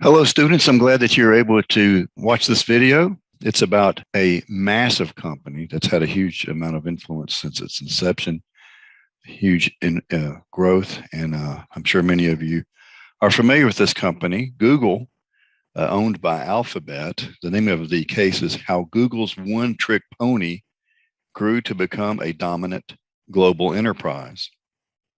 Hello, students. I'm glad that you're able to watch this video. It's about a massive company that's had a huge amount of influence since its inception, huge growth. And I'm sure many of you are familiar with this company, Google, owned by Alphabet. The name of the case is How Google's One Trick Pony Grew to Become a Dominant Global Enterprise.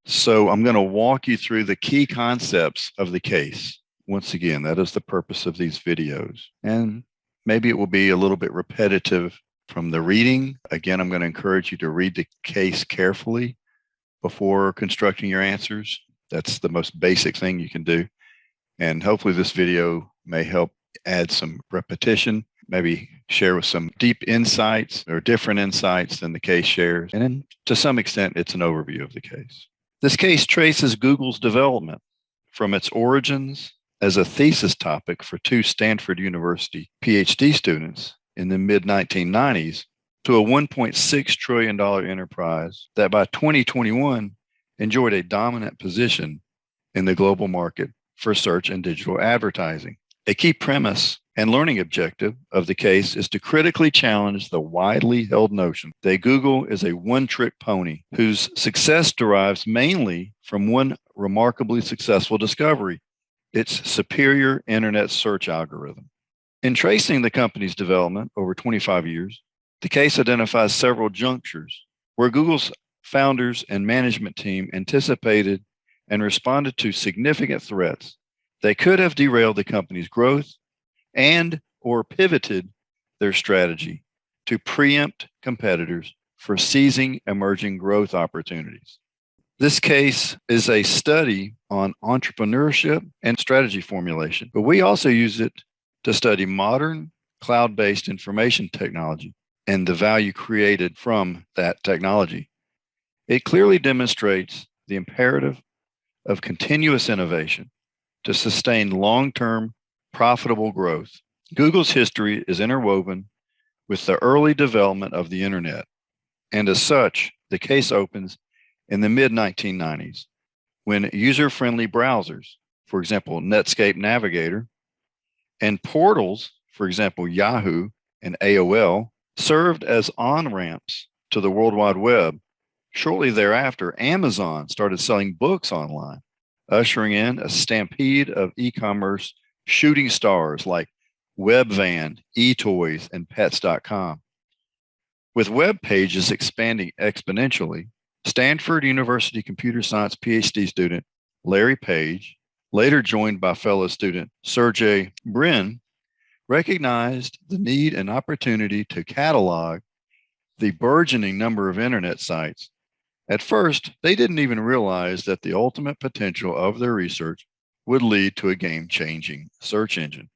So I'm going to walk you through the key concepts of the case. Once again, that is the purpose of these videos. And maybe it will be a little bit repetitive from the reading. Again, I'm going to encourage you to read the case carefully before constructing your answers. That's the most basic thing you can do. And hopefully this video may help add some repetition, maybe share with some deep insights or different insights than the case shares. And then to some extent, it's an overview of the case. This case traces Google's development from its origins as a thesis topic for two Stanford University PhD students in the mid-1990s to a $1.6 trillion enterprise that by 2021 enjoyed a dominant position in the global market for search and digital advertising. A key premise and learning objective of the case is to critically challenge the widely held notion that Google is a one-trick pony whose success derives mainly from one remarkably successful discovery: its superior internet search algorithm. In tracing the company's development over 25 years, the case identifies several junctures where Google's founders and management team anticipated and responded to significant threats that could have derailed the company's growth and or pivoted their strategy to preempt competitors for seizing emerging growth opportunities. This case is a study on entrepreneurship and strategy formulation, but we also use it to study modern cloud-based information technology and the value created from that technology. It clearly demonstrates the imperative of continuous innovation to sustain long-term profitable growth. Google's history is interwoven with the early development of the internet, and as such, the case opens in the mid-1990s, when user-friendly browsers, for example, Netscape Navigator, and portals, for example, Yahoo and AOL, served as on-ramps to the World Wide Web. Shortly thereafter, Amazon started selling books online, ushering in a stampede of e-commerce shooting stars like Webvan, eToys, and Pets.com. With web pages expanding exponentially, Stanford University computer science PhD student Larry Page, later joined by fellow student Sergey Brin, recognized the need and opportunity to catalog the burgeoning number of internet sites. At first, they didn't even realize that the ultimate potential of their research would lead to a game-changing search engine.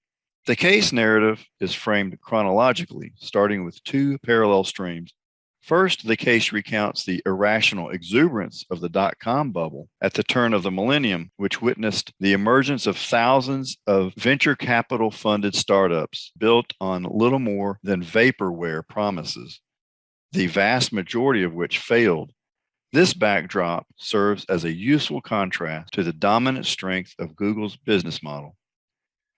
The case narrative is framed chronologically, starting with two parallel streams. First, the case recounts the irrational exuberance of the dot-com bubble at the turn of the millennium, which witnessed the emergence of thousands of venture capital-funded startups built on little more than vaporware promises, the vast majority of which failed. This backdrop serves as a useful contrast to the dominant strength of Google's business model.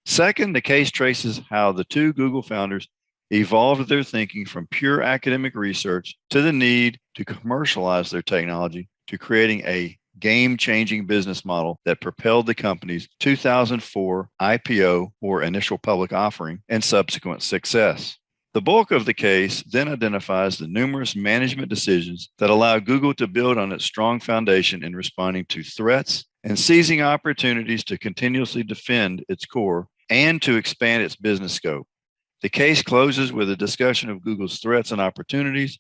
Second, the case traces how the two Google founders evolved their thinking from pure academic research to the need to commercialize their technology to creating a game-changing business model that propelled the company's 2004 IPO, or initial public offering, and subsequent success. The bulk of the case then identifies the numerous management decisions that allow Google to build on its strong foundation in responding to threats and seizing opportunities to continuously defend its core and to expand its business scope. The case closes with a discussion of Google's threats and opportunities.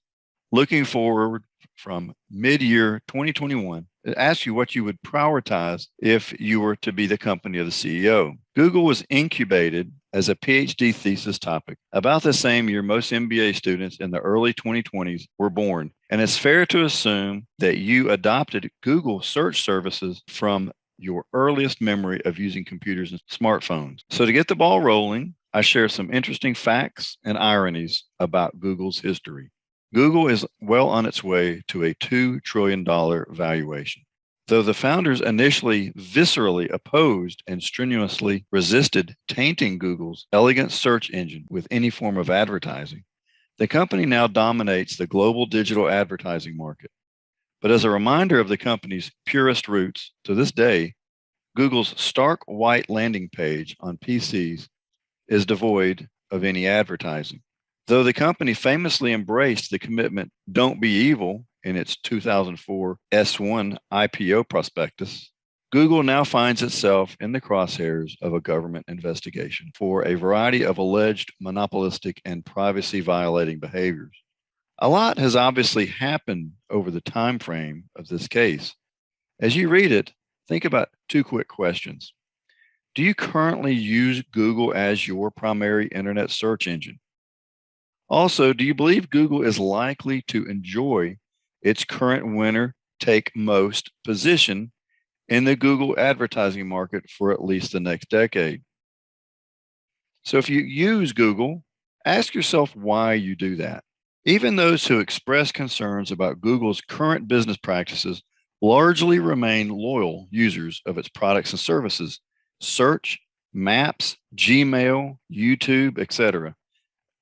Looking forward from mid-year 2021, it asks you what you would prioritize if you were to be the company of the CEO. Google was incubated as a PhD thesis topic about the same year most MBA students in the early 2020s were born, and it's fair to assume that you adopted Google search services from your earliest memory of using computers and smartphones. So to get the ball rolling, I share some interesting facts and ironies about Google's history. Google is well on its way to a $2 trillion valuation. Though the founders initially viscerally opposed and strenuously resisted tainting Google's elegant search engine with any form of advertising, the company now dominates the global digital advertising market. But as a reminder of the company's purest roots, to this day, Google's stark white landing page on PCs is devoid of any advertising. Though the company famously embraced the commitment "Don't be evil" in its 2004 S1 IPO prospectus, Google now finds itself in the crosshairs of a government investigation for a variety of alleged monopolistic and privacy violating behaviors. A lot has obviously happened over the time frame of this case. As you read it, think about two quick questions. Do you currently use Google as your primary internet search engine? Also, do you believe Google is likely to enjoy its current winner take most position in the Google advertising market for at least the next decade? So if you use Google, ask yourself why you do that. Even those who express concerns about Google's current business practices largely remain loyal users of its products and services. Search, Maps, Gmail, YouTube, etc.,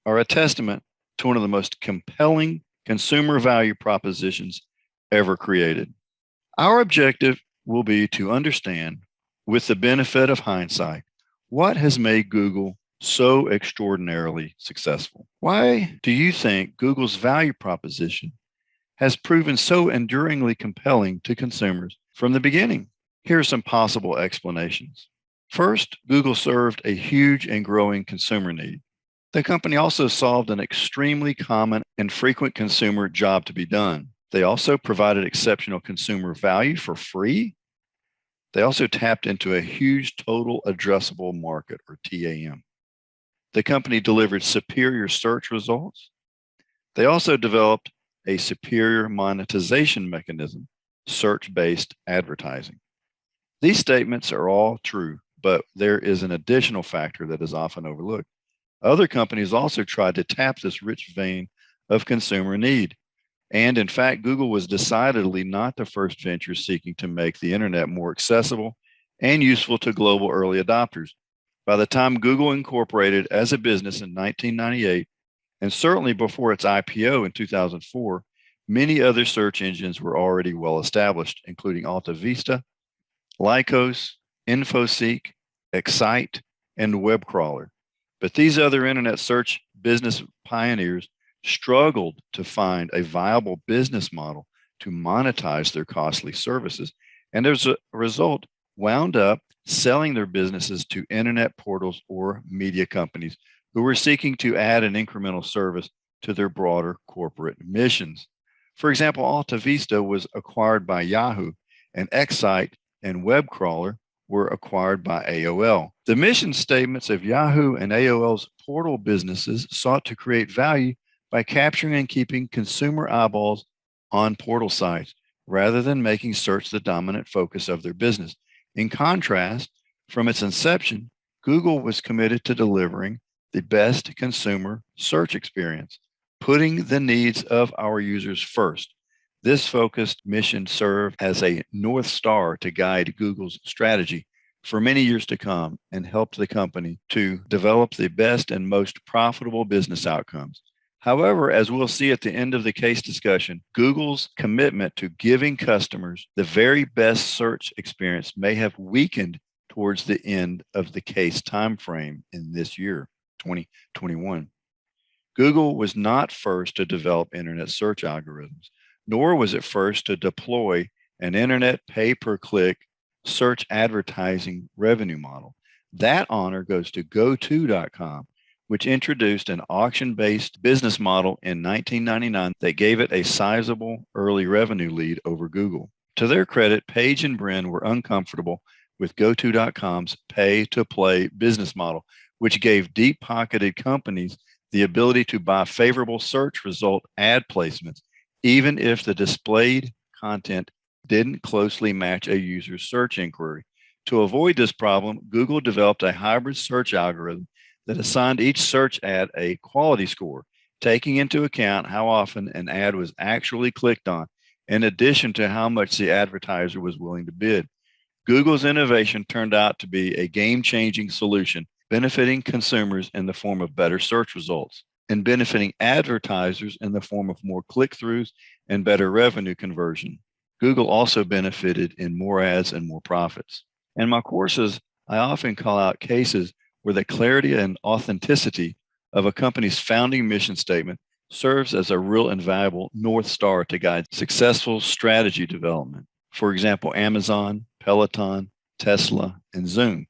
are a testament to one of the most compelling consumer value propositions ever created. Our objective will be to understand, with the benefit of hindsight, what has made Google so extraordinarily successful. Why do you think Google's value proposition has proven so enduringly compelling to consumers from the beginning? Here are some possible explanations. First, Google served a huge and growing consumer need. The company also solved an extremely common and frequent consumer job to be done. They also provided exceptional consumer value for free. They also tapped into a huge total addressable market, or TAM. The company delivered superior search results. They also developed a superior monetization mechanism, search-based advertising. These statements are all true, but there is an additional factor that is often overlooked. Other companies also tried to tap this rich vein of consumer need. And in fact, Google was decidedly not the first venture seeking to make the internet more accessible and useful to global early adopters. By the time Google incorporated as a business in 1998, and certainly before its IPO in 2004, many other search engines were already well established, including AltaVista, Lycos, InfoSeek, Excite, and WebCrawler. But these other internet search business pioneers struggled to find a viable business model to monetize their costly services, and as a result, wound up selling their businesses to internet portals or media companies who were seeking to add an incremental service to their broader corporate missions. For example, AltaVista was acquired by Yahoo, and Excite and WebCrawler were acquired by AOL. The mission statements of Yahoo and AOL's portal businesses sought to create value by capturing and keeping consumer eyeballs on portal sites rather than making search the dominant focus of their business. In contrast, from its inception, Google was committed to delivering the best consumer search experience, putting the needs of our users first. This focused mission served as a North Star to guide Google's strategy for many years to come and helped the company to develop the best and most profitable business outcomes. However, as we'll see at the end of the case discussion, Google's commitment to giving customers the very best search experience may have weakened towards the end of the case timeframe in this year, 2021. Google was not first to develop internet search algorithms, nor was it first to deploy an internet pay-per-click search advertising revenue model. That honor goes to GoTo.com, which introduced an auction-based business model in 1999 that gave it a sizable early revenue lead over Google. To their credit, Page and Brin were uncomfortable with GoTo.com's pay-to-play business model, which gave deep-pocketed companies the ability to buy favorable search result ad placements, even if the displayed content didn't closely match a user's search inquiry. To avoid this problem, Google developed a hybrid search algorithm that assigned each search ad a quality score, taking into account how often an ad was actually clicked on in addition to how much the advertiser was willing to bid. Google's innovation turned out to be a game-changing solution, benefiting consumers in the form of better search results and benefiting advertisers in the form of more click-throughs and better revenue conversion. Google also benefited in more ads and more profits. In my courses, I often call out cases where the clarity and authenticity of a company's founding mission statement serves as a real and valuable North Star to guide successful strategy development. For example, Amazon, Peloton, Tesla, and Zoom.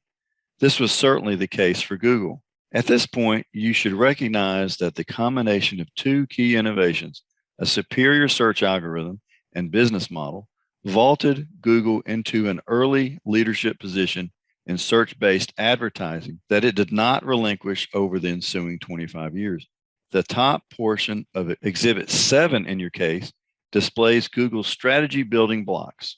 This was certainly the case for Google. At this point, you should recognize that the combination of two key innovations, a superior search algorithm and business model, vaulted Google into an early leadership position in search-based advertising that it did not relinquish over the ensuing 25 years. The top portion of Exhibit 7 in your case displays Google's strategy building blocks.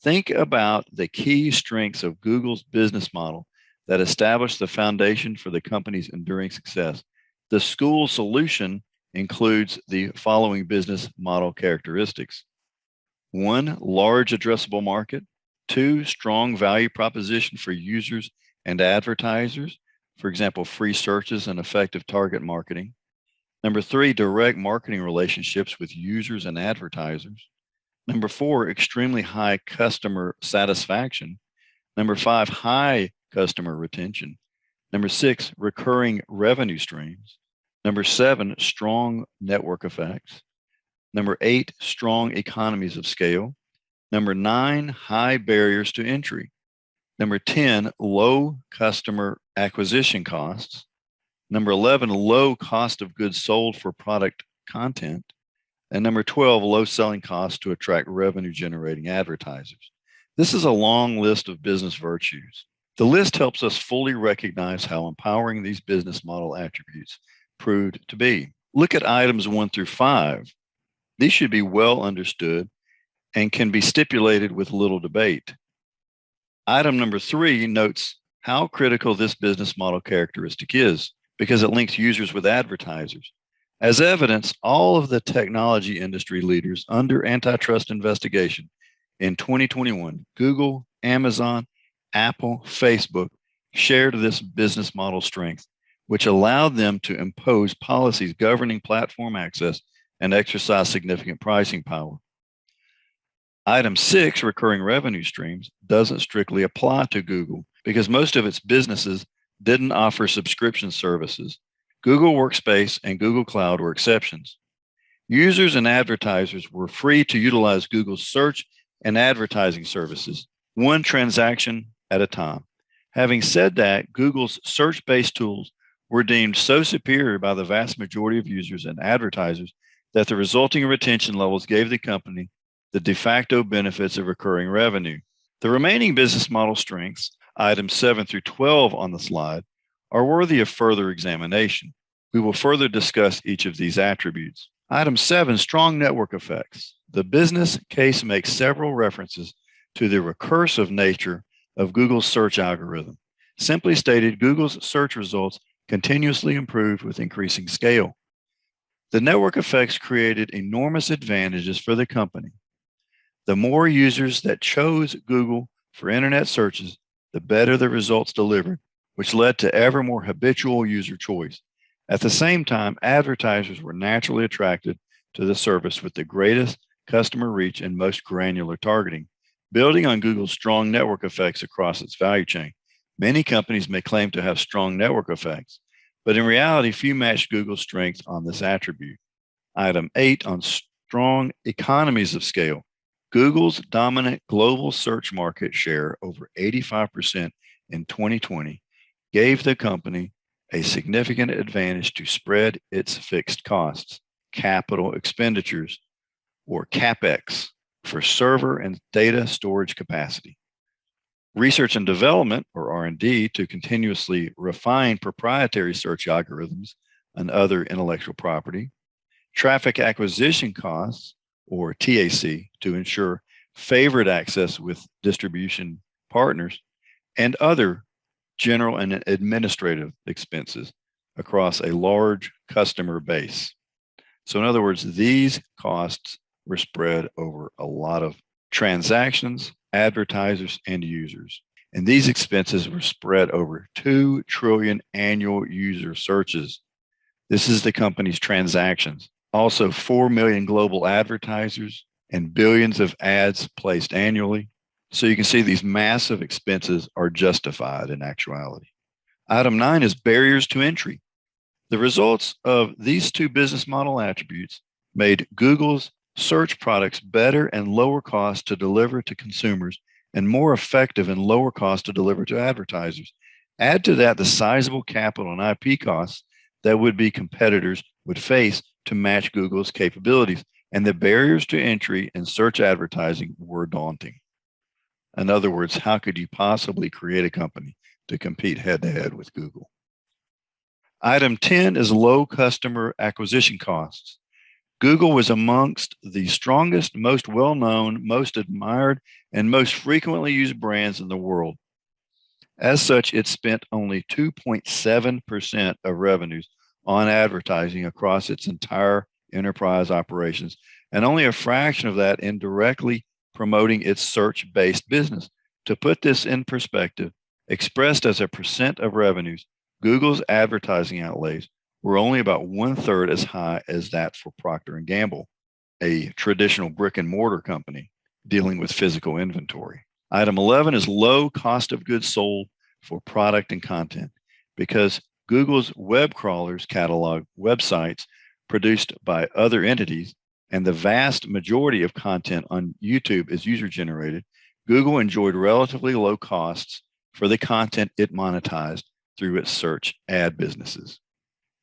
Think about the key strengths of Google's business model that established the foundation for the company's enduring success. The school solution includes the following business model characteristics. 1, large addressable market. 2, strong value proposition for users and advertisers. For example, free searches and effective target marketing. Number 3, direct marketing relationships with users and advertisers. Number 4, extremely high customer satisfaction. Number 5, high customer retention. Number 6, recurring revenue streams. Number 7, strong network effects. Number 8, strong economies of scale. Number 9, high barriers to entry. Number 10, low customer acquisition costs. Number 11, low cost of goods sold for product content. And number 12, low selling costs to attract revenue generating advertisers. This is a long list of business virtues. The list helps us fully recognize how empowering these business model attributes proved to be. Look at items 1 through 5. These should be well understood and can be stipulated with little debate. Item number 3 notes how critical this business model characteristic is because it links users with advertisers. As evidence, all of the technology industry leaders under antitrust investigation in 2021, Google, Amazon, Apple, Facebook, shared this business model strength, which allowed them to impose policies governing platform access and exercise significant pricing power. Item 6, recurring revenue streams, doesn't strictly apply to Google because most of its businesses didn't offer subscription services. Google Workspace and Google Cloud were exceptions. Users and advertisers were free to utilize Google's search and advertising services, one transaction at a time. Having said that, Google's search-based tools were deemed so superior by the vast majority of users and advertisers that the resulting retention levels gave the company the de facto benefits of recurring revenue. The remaining business model strengths, items 7 through 12 on the slide, are worthy of further examination. We will further discuss each of these attributes. Item 7, strong network effects. The business case makes several references to the recursive nature of Google's search algorithm. Simply stated, Google's search results continuously improved with increasing scale. The network effects created enormous advantages for the company. The more users that chose Google for internet searches, the better the results delivered, which led to ever more habitual user choice. At the same time, advertisers were naturally attracted to the service with the greatest customer reach and most granular targeting. Building on Google's strong network effects across its value chain, many companies may claim to have strong network effects, but in reality, few match Google's strength on this attribute. Item 8 on strong economies of scale. Google's dominant global search market share, over 85% in 2020, gave the company a significant advantage to spread its fixed costs, capital expenditures, or CapEx, for server and data storage capacity. Research and development, or R&D, to continuously refine proprietary search algorithms and other intellectual property. Traffic acquisition costs, or TAC, to ensure favored access with distribution partners, and other general and administrative expenses across a large customer base. So in other words, these costs were spread over a lot of transactions, advertisers, and users. And these expenses were spread over 2 trillion annual user searches. This is the company's transactions. Also, 4 million global advertisers and billions of ads placed annually. So you can see these massive expenses are justified in actuality. Item 9 is barriers to entry. The results of these two business model attributes made Google's search products better and lower cost to deliver to consumers and more effective and lower cost to deliver to advertisers. Add to that the sizable capital and IP costs that would-be competitors would face to match Google's capabilities, and the barriers to entry in search advertising were daunting. In other words, how could you possibly create a company to compete head-to-head with Google? Item 10 is low customer acquisition costs. Google was amongst the strongest, most well-known, most admired, and most frequently used brands in the world. As such, it spent only 2.7% of revenues on advertising across its entire enterprise operations, and only a fraction of that in directly promoting its search-based business. To put this in perspective, expressed as a percent of revenues, Google's advertising outlays were only about 1/3 as high as that for Procter & Gamble, a traditional brick and mortar company dealing with physical inventory. Item 11 is low cost of goods sold for product and content. Because Google's web crawlers catalog websites produced by other entities, and the vast majority of content on YouTube is user-generated, Google enjoyed relatively low costs for the content it monetized through its search ad businesses.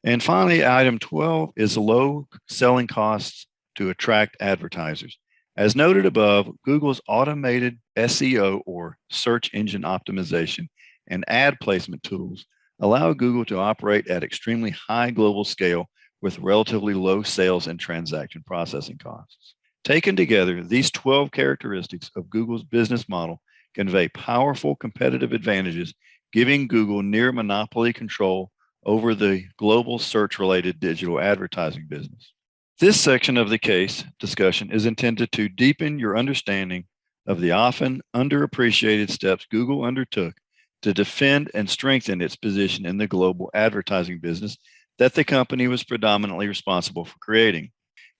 And finally, item 12 is low selling costs to attract advertisers. As noted above, Google's automated SEO, or search engine optimization, and ad placement tools allow Google to operate at extremely high global scale with relatively low sales and transaction processing costs. Taken together, these 12 characteristics of Google's business model convey powerful competitive advantages, giving Google near monopoly control over the global search-related digital advertising business. This section of the case discussion is intended to deepen your understanding of the often underappreciated steps Google undertook to defend and strengthen its position in the global advertising business that the company was predominantly responsible for creating.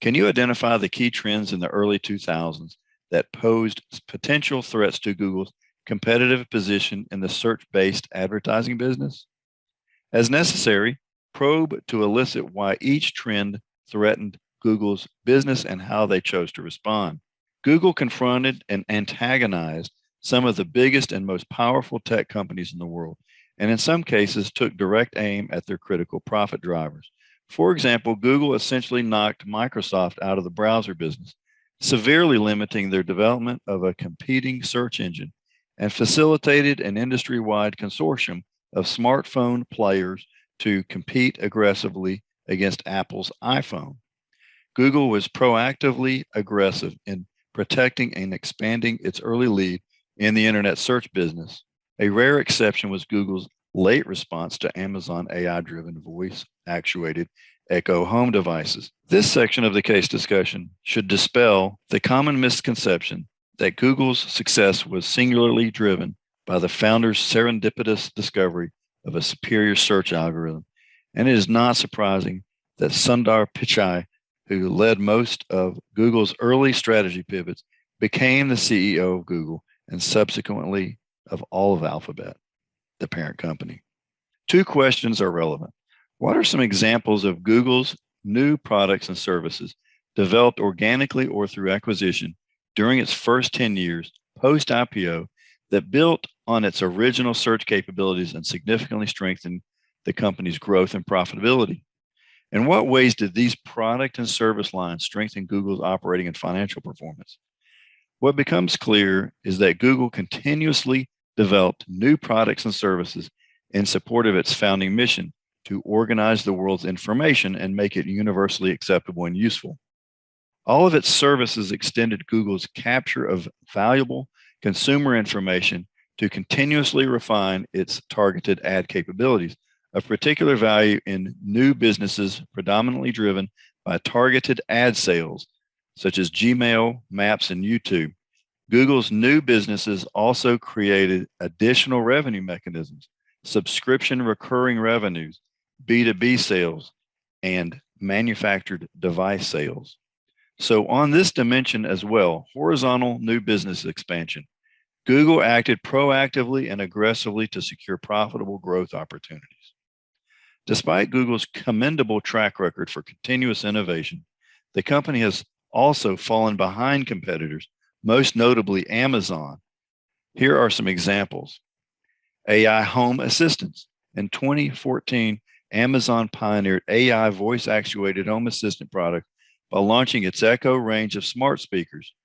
Can you identify the key trends in the early 2000s that posed potential threats to Google's competitive position in the search-based advertising business? As necessary, probe to elicit why each trend threatened Google's business and how they chose to respond. Google confronted and antagonized some of the biggest and most powerful tech companies in the world, and in some cases took direct aim at their critical profit drivers. For example, Google essentially knocked Microsoft out of the browser business, severely limiting their development of a competing search engine, and facilitated an industry-wide consortium of smartphone players to compete aggressively against Apple's iPhone. Google was proactively aggressive in protecting and expanding its early lead in the internet search business. A rare exception was Google's late response to Amazon AI-driven voice-actuated Echo home devices. This section of the case discussion should dispel the common misconception that Google's success was singularly driven by the founder's serendipitous discovery of a superior search algorithm, and it is not surprising that Sundar Pichai, who led most of Google's early strategy pivots, became the CEO of Google and subsequently of all of Alphabet, the parent company. Two questions are relevant. What are some examples of Google's new products and services developed organically or through acquisition during its first 10 years post-IPO that built on its original search capabilities and significantly strengthened the company's growth and profitability? In what ways did these product and service lines strengthen Google's operating and financial performance? What becomes clear is that Google continuously developed new products and services in support of its founding mission to organize the world's information and make it universally acceptable and useful. All of its services extended Google's capture of valuable consumer information to continuously refine its targeted ad capabilities, of particular value in new businesses predominantly driven by targeted ad sales, such as Gmail, Maps, and YouTube. Google's new businesses also created additional revenue mechanisms, subscription recurring revenues, B2B sales, and manufactured device sales. So, on this dimension as well, horizontal new business expansion, Google acted proactively and aggressively to secure profitable growth opportunities. Despite Google's commendable track record for continuous innovation, the company has also fallen behind competitors, most notably Amazon. Here are some examples. AI home assistants. In 2014, Amazon pioneered AI voice-actuated home assistant product by launching its Echo range of smart speakers.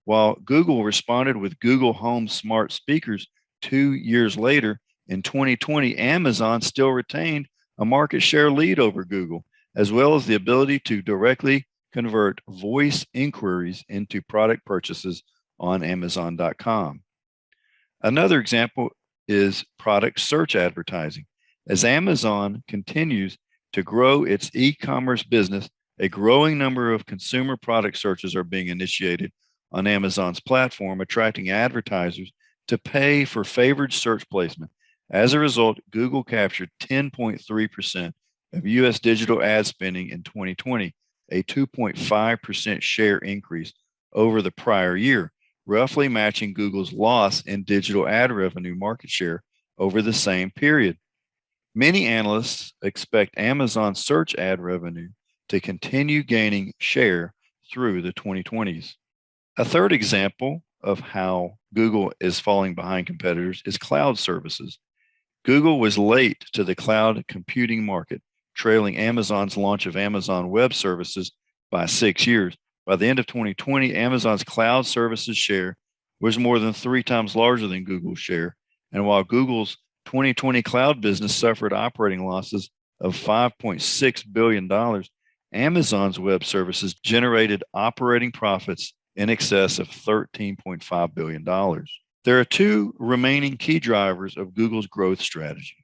While Google responded with Google Home smart speakers 2 years later, in 2020, Amazon still retained a market share lead over Google, as well as the ability to directly convert voice inquiries into product purchases on Amazon.com. Another example is product search advertising. As Amazon continues to grow its e-commerce business, a growing number of consumer product searches are being initiated on Amazon's platform, attracting advertisers to pay for favored search placement. As a result, Google captured 10.3% of U.S. digital ad spending in 2020, a 2.5% share increase over the prior year, roughly matching Google's loss in digital ad revenue market share over the same period. Many analysts expect Amazon search ad revenue to continue gaining share through the 2020s. A third example of how Google is falling behind competitors is cloud services. Google was late to the cloud computing market, trailing Amazon's launch of Amazon Web Services by 6 years. By the end of 2020, Amazon's cloud services share was more than 3 times larger than Google's share. And while Google's 2020 cloud business suffered operating losses of $5.6 billion, Amazon's web services generated operating profits in excess of $13.5 billion. There are 2 remaining key drivers of Google's growth strategy.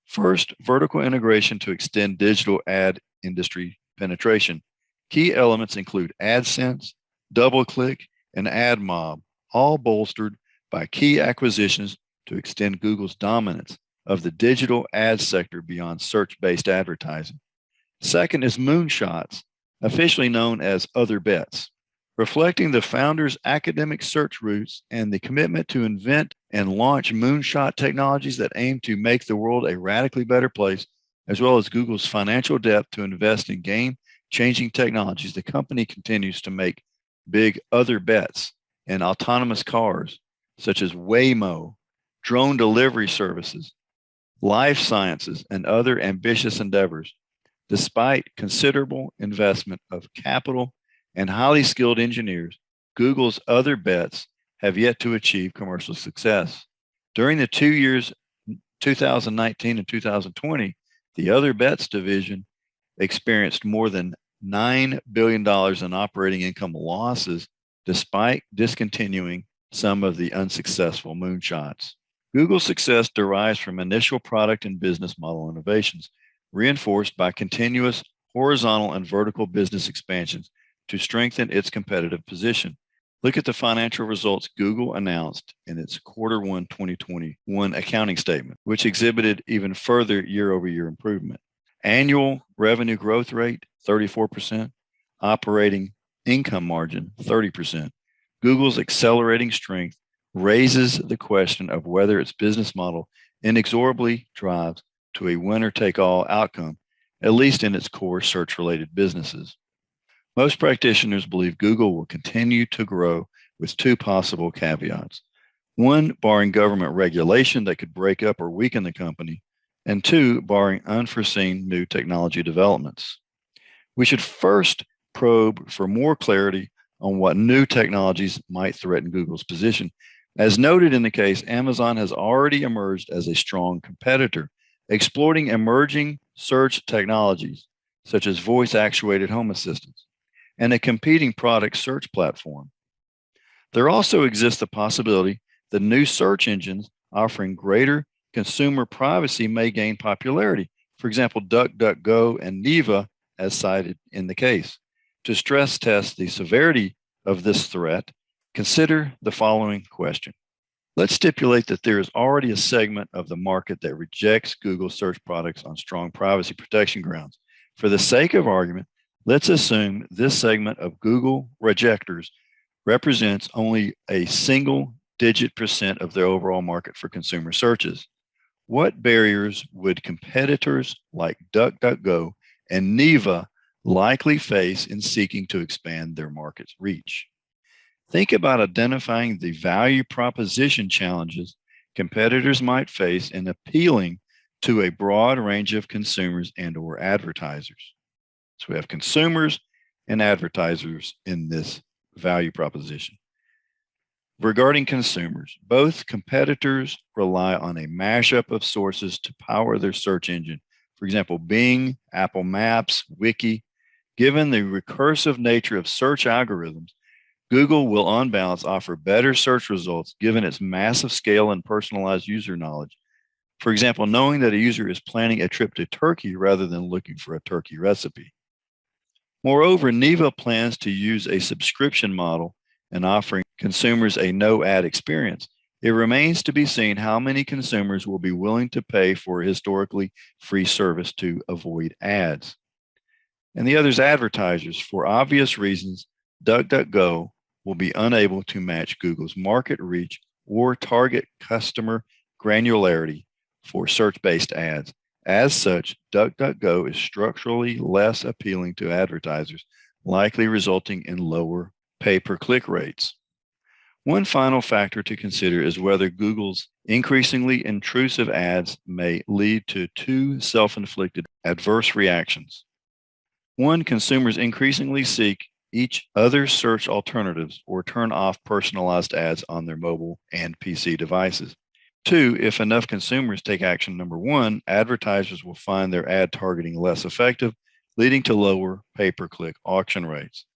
First, vertical integration to extend digital ad industry penetration. Key elements include AdSense, DoubleClick, and AdMob, all bolstered by key acquisitions to extend Google's dominance of the digital ad sector beyond search-based advertising. Second is moonshots, officially known as other bets, reflecting the founder's academic search roots and the commitment to invent and launch moonshot technologies that aim to make the world a radically better place, as well as Google's financial depth to invest in game-changing technologies. The company continues to make big other bets in autonomous cars, such as Waymo, drone delivery services, life sciences, and other ambitious endeavors. Despite considerable investment of capital and highly skilled engineers, Google's other bets have yet to achieve commercial success. During the 2 years, 2019 and 2020, the other bets division experienced more than $9 billion in operating income losses, despite discontinuing some of the unsuccessful moonshots. Google's success derives from initial product and business model innovations, reinforced by continuous horizontal and vertical business expansions to strengthen its competitive position. Look at the financial results Google announced in its Q1 2021 accounting statement, which exhibited even further year-over-year improvement. Annual revenue growth rate, 34%. Operating income margin, 30%. Google's accelerating strength raises the question of whether its business model inexorably drives to a winner-take-all outcome, at least in its core search-related businesses. Most practitioners believe Google will continue to grow with 2 possible caveats. 1, barring government regulation that could break up or weaken the company, and 2, barring unforeseen new technology developments. We should first probe for more clarity on what new technologies might threaten Google's position. As noted in the case, Amazon has already emerged as a strong competitor, exploiting emerging search technologies such as voice-actuated home assistants and a competing product search platform. There also exists the possibility that new search engines offering greater consumer privacy may gain popularity. For example, DuckDuckGo and Neeva, as cited in the case. To stress test the severity of this threat, consider the following question. Let's stipulate that there is already a segment of the market that rejects Google search products on strong privacy protection grounds. For the sake of argument, let's assume this segment of Google rejectors represents only a single-digit % of the overall market for consumer searches. What barriers would competitors like DuckDuckGo and Neeva likely face in seeking to expand their market's reach? Think about identifying the value proposition challenges competitors might face in appealing to a broad range of consumers and/or advertisers. So we have consumers and advertisers in this value proposition. Regarding consumers, both competitors rely on a mashup of sources to power their search engine. For example, Bing, Apple Maps, Wiki. Given the recursive nature of search algorithms, Google will on balance offer better search results given its massive scale and personalized user knowledge. For example, knowing that a user is planning a trip to Turkey rather than looking for a turkey recipe. Moreover, Neeva plans to use a subscription model and offering consumers a no-ad experience. It remains to be seen how many consumers will be willing to pay for a historically free service to avoid ads. And the other's advertisers. For obvious reasons, DuckDuckGo will be unable to match Google's market reach or target customer granularity for search-based ads. As such, DuckDuckGo is structurally less appealing to advertisers, likely resulting in lower pay-per-click rates. One final factor to consider is whether Google's increasingly intrusive ads may lead to two self-inflicted adverse reactions. One, consumers increasingly seek each other's search alternatives or turn off personalized ads on their mobile and PC devices. Two, if enough consumers take action number one, advertisers will find their ad targeting less effective, leading to lower pay-per-click auction rates.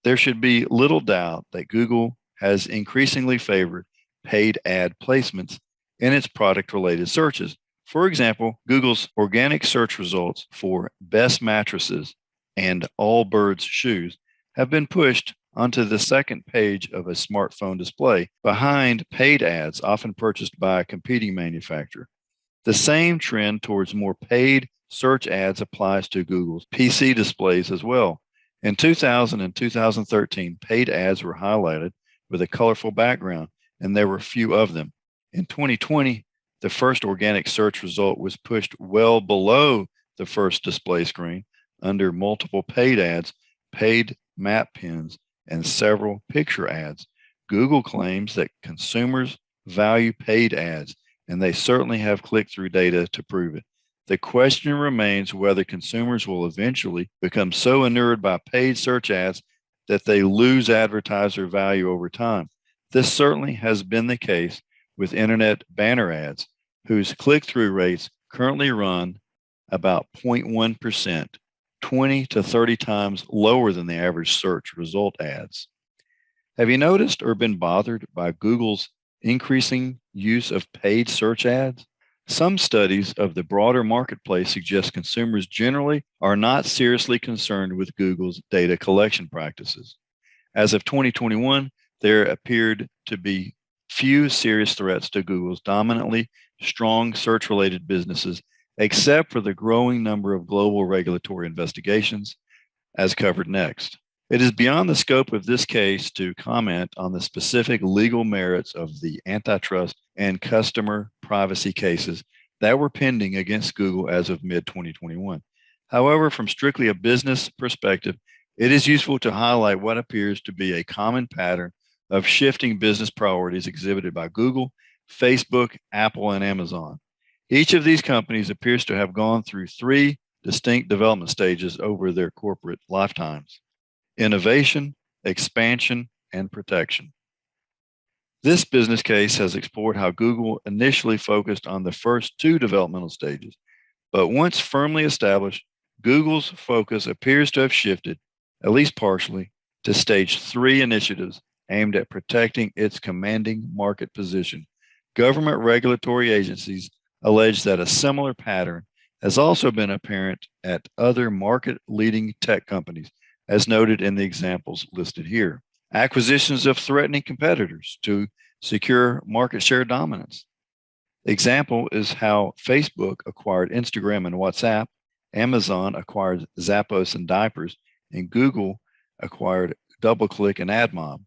There should be little doubt that Google has increasingly favored paid ad placements in its product-related searches. For example, Google's organic search results for best mattresses and Allbirds shoes have been pushed onto the second page of a smartphone display behind paid ads often purchased by a competing manufacturer. The same trend towards more paid search ads applies to Google's PC displays as well. In 2000 and 2013, paid ads were highlighted with a colorful background, and there were few of them. In 2020, the first organic search result was pushed well below the first display screen under multiple paid ads, paid map pins, and several picture ads. Google claims that consumers value paid ads, and they certainly have click-through data to prove it. The question remains whether consumers will eventually become so inured by paid search ads that they lose advertiser value over time. This certainly has been the case with internet banner ads, whose click-through rates currently run about 0.1%. 20 to 30 times lower than the average search result ads. Have you noticed or been bothered by Google's increasing use of paid search ads? Some studies of the broader marketplace suggest consumers generally are not seriously concerned with Google's data collection practices. As of 2021, there appeared to be few serious threats to Google's dominantly strong search-related businesses, except for the growing number of global regulatory investigations, as covered next. It is beyond the scope of this case to comment on the specific legal merits of the antitrust and customer privacy cases that were pending against Google as of mid-2021. However, from strictly a business perspective, it is useful to highlight what appears to be a common pattern of shifting business priorities exhibited by Google, Facebook, Apple, and Amazon. Each of these companies appears to have gone through three distinct development stages over their corporate lifetimes: innovation, expansion, and protection. This business case has explored how Google initially focused on the first two developmental stages, but once firmly established, Google's focus appears to have shifted, at least partially, to stage 3 initiatives aimed at protecting its commanding market position. Government regulatory agencies allege that a similar pattern has also been apparent at other market-leading tech companies. as noted in the examples listed here. Acquisitions of threatening competitors to secure market share dominance. Example is how Facebook acquired Instagram and WhatsApp, Amazon acquired Zappos and diapers, and Google acquired DoubleClick and AdMob.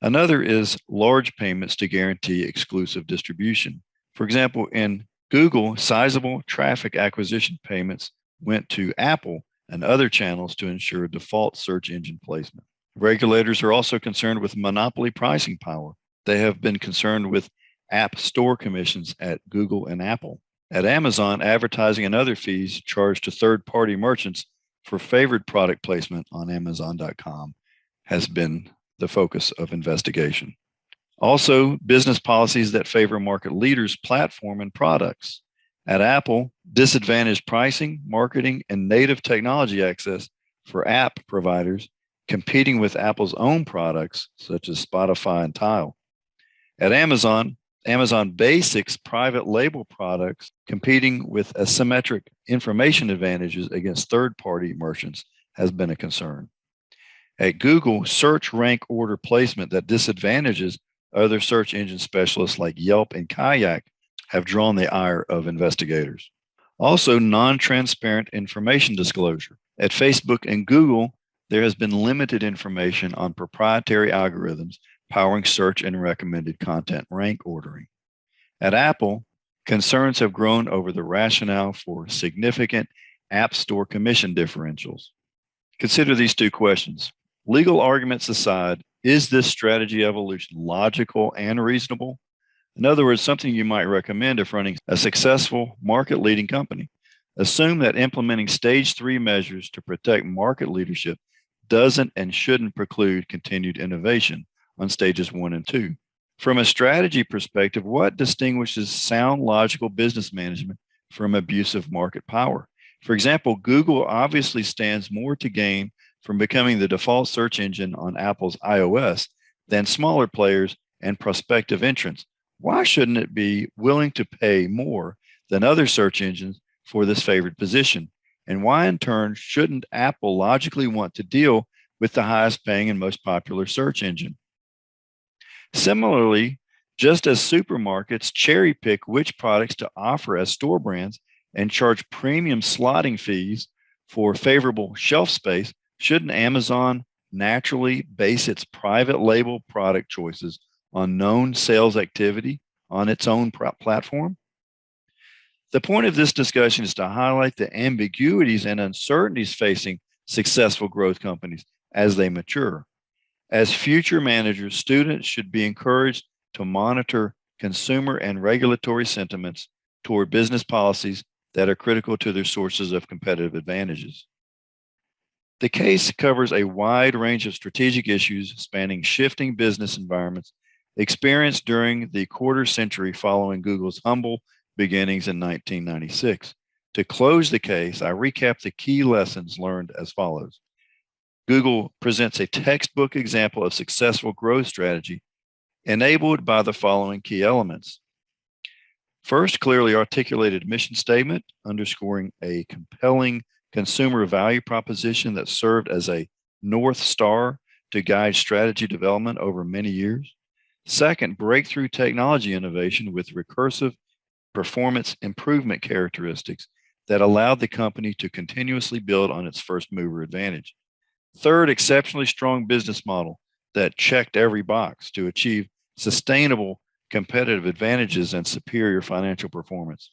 Another is large payments to guarantee exclusive distribution. For example, in Google, sizable traffic acquisition payments went to Apple and other channels to ensure default search engine placement. Regulators are also concerned with monopoly pricing power. They have been concerned with app store commissions at Google and Apple. At Amazon, advertising and other fees charged to third-party merchants for favored product placement on Amazon.com has been the focus of investigation. Also, business policies that favor market leaders' platform and products. At Apple, disadvantaged pricing, marketing, and native technology access for app providers competing with Apple's own products, such as Spotify and Tile. At Amazon Basics private label products competing with asymmetric information advantages against third-party merchants has been a concern. At Google, search rank order placement that disadvantages other search engine specialists like Yelp and Kayak have drawn the ire of investigators. Also, non-transparent information disclosure. At Facebook and Google, there has been limited information on proprietary algorithms powering search and recommended content rank ordering. At Apple, concerns have grown over the rationale for significant App Store commission differentials. Consider these two questions. Legal arguments aside, is this strategy evolution logical and reasonable? In other words, something you might recommend if running a successful market-leading company. Assume that implementing stage 3 measures to protect market leadership doesn't and shouldn't preclude continued innovation on stages 1 and 2. From a strategy perspective, what distinguishes sound logical business management from abusive market power? For example, Google obviously stands more to gain from becoming the default search engine on Apple's iOS than smaller players and prospective entrants. Why shouldn't it be willing to pay more than other search engines for this favored position? And why, in turn, shouldn't Apple logically want to deal with the highest paying and most popular search engine? Similarly, just as supermarkets cherry pick which products to offer as store brands and charge premium slotting fees for favorable shelf space, shouldn't Amazon naturally base its private label product choices on known sales activity on its own platform? The point of this discussion is to highlight the ambiguities and uncertainties facing successful growth companies as they mature. As future managers, students should be encouraged to monitor consumer and regulatory sentiments toward business policies that are critical to their sources of competitive advantages. The case covers a wide range of strategic issues spanning shifting business environments experienced during the quarter century following Google's humble beginnings in 1996. To close the case, I recap the key lessons learned as follows. Google presents a textbook example of successful growth strategy enabled by the following key elements. First, clearly articulated mission statement, underscoring a compelling consumer value proposition that served as a North Star to guide strategy development over many years. Second, breakthrough technology innovation with recursive performance improvement characteristics that allowed the company to continuously build on its first mover advantage. Third, exceptionally strong business model that checked every box to achieve sustainable competitive advantages and superior financial performance.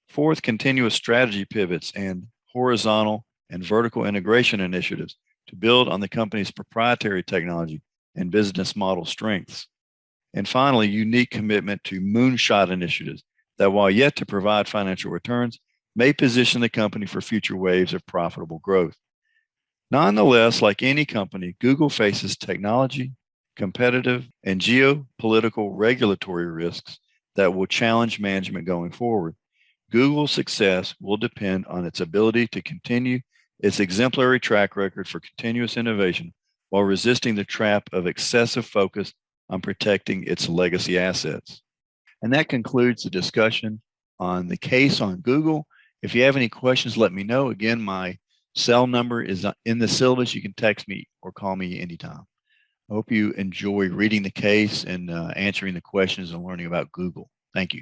Fourth, continuous strategy pivots and horizontal and vertical integration initiatives to build on the company's proprietary technology and business model strengths. And finally, unique commitment to moonshot initiatives that, while yet to provide financial returns, may position the company for future waves of profitable growth. Nonetheless, like any company, Google faces technology, competitive, and geopolitical regulatory risks that will challenge management going forward. Google's success will depend on its ability to continue its exemplary track record for continuous innovation while resisting the trap of excessive focus on protecting its legacy assets. And that concludes the discussion on the case on Google. If you have any questions, let me know. Again, my cell number is in the syllabus. You can text me or call me anytime. I hope you enjoy reading the case and answering the questions and learning about Google. Thank you.